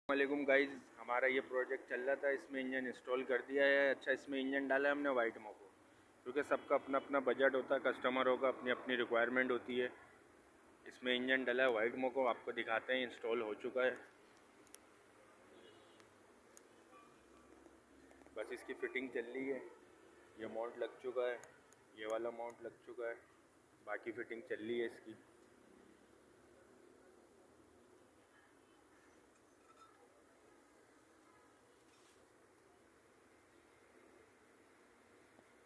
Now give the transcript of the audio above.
वालेकुम गाइज, हमारा ये प्रोजेक्ट चल रहा था। इसमें इंजन इंस्टॉल कर दिया है। अच्छा, इसमें इंजन डाला है हमने वाइट मोको, क्योंकि सबका अपना अपना बजट होता है, कस्टमरों का अपनी अपनी रिक्वायरमेंट होती है। इसमें इंजन डाला है वाइट मोको, आपको दिखाते हैं। इंस्टॉल हो चुका है, बस इसकी फ़िटिंग चल रही है। ये माउंट लग चुका है, ये वाला माउंट लग चुका है, बाकी फ़िटिंग चल रही है इसकी।